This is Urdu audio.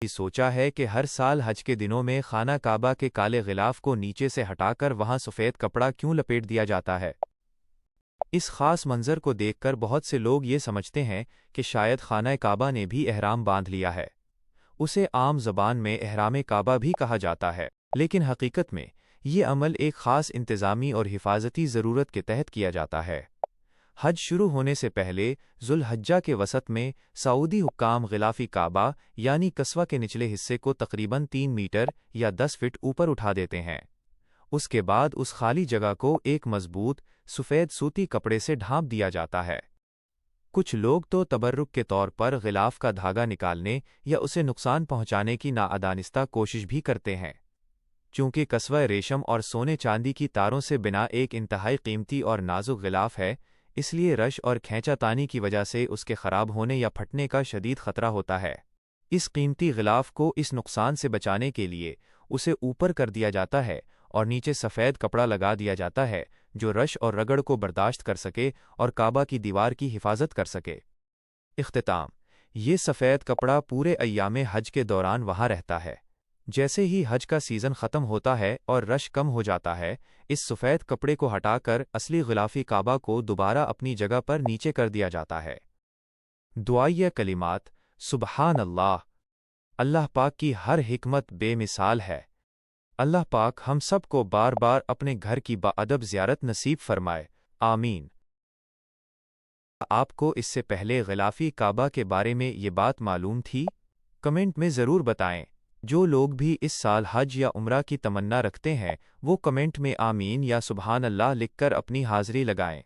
سوچا ہے کہ ہر سال حج کے دنوں میں خانہ کعبہ کے کالے غلاف کو نیچے سے ہٹا کر وہاں سفید کپڑا کیوں لپیٹ دیا جاتا ہے؟ اس خاص منظر کو دیکھ کر بہت سے لوگ یہ سمجھتے ہیں کہ شاید خانہ کعبہ نے بھی احرام باندھ لیا ہے۔ اسے عام زبان میں احرام کعبہ بھی کہا جاتا ہے، لیکن حقیقت میں یہ عمل ایک خاص انتظامی اور حفاظتی ضرورت کے تحت کیا جاتا ہے۔ حج شروع ہونے سے پہلے ذو الحجہ کے وسط میں سعودی حکام غلاف کعبہ یعنی قصوہ کے نچلے حصے کو تقریباً 3 میٹر یا 10 فٹ اوپر اٹھا دیتے ہیں۔ اس کے بعد اس خالی جگہ کو ایک مضبوط سفید سوتی کپڑے سے ڈھانپ دیا جاتا ہے۔ کچھ لوگ تو تبرک کے طور پر غلاف کا دھاگا نکالنے یا اسے نقصان پہنچانے کی نادانستہ کوشش بھی کرتے ہیں۔ چونکہ قصوہ ریشم اور سونے چاندی کی تاروں سے بنا ایک انتہائی قیمتی اور نازک غلاف ہے، اس لیے رش اور کھینچا تانی کی وجہ سے اس کے خراب ہونے یا پھٹنے کا شدید خطرہ ہوتا ہے۔ اس قیمتی غلاف کو اس نقصان سے بچانے کے لیے اسے اوپر کر دیا جاتا ہے اور نیچے سفید کپڑا لگا دیا جاتا ہے جو رش اور رگڑ کو برداشت کر سکے اور کعبہ کی دیوار کی حفاظت کر سکے۔ اختتام: یہ سفید کپڑا پورے ایام حج کے دوران وہاں رہتا ہے۔ جیسے ہی حج کا سیزن ختم ہوتا ہے اور رش کم ہو جاتا ہے، اس سفید کپڑے کو ہٹا کر اصلی غلافی کعبہ کو دوبارہ اپنی جگہ پر نیچے کر دیا جاتا ہے۔ دعائیہ کلمات: سبحان اللہ! اللہ پاک کی ہر حکمت بے مثال ہے۔ اللہ پاک ہم سب کو بار بار اپنے گھر کی باادب زیارت نصیب فرمائے، آمین۔ آپ کو اس سے پہلے غلافی کعبہ کے بارے میں یہ بات معلوم تھی؟ کمنٹ میں ضرور بتائیں۔ جو لوگ بھی اس سال حج یا عمرہ کی تمنا رکھتے ہیں وہ کمنٹ میں آمین یا سبحان اللہ لکھ کر اپنی حاضری لگائیں۔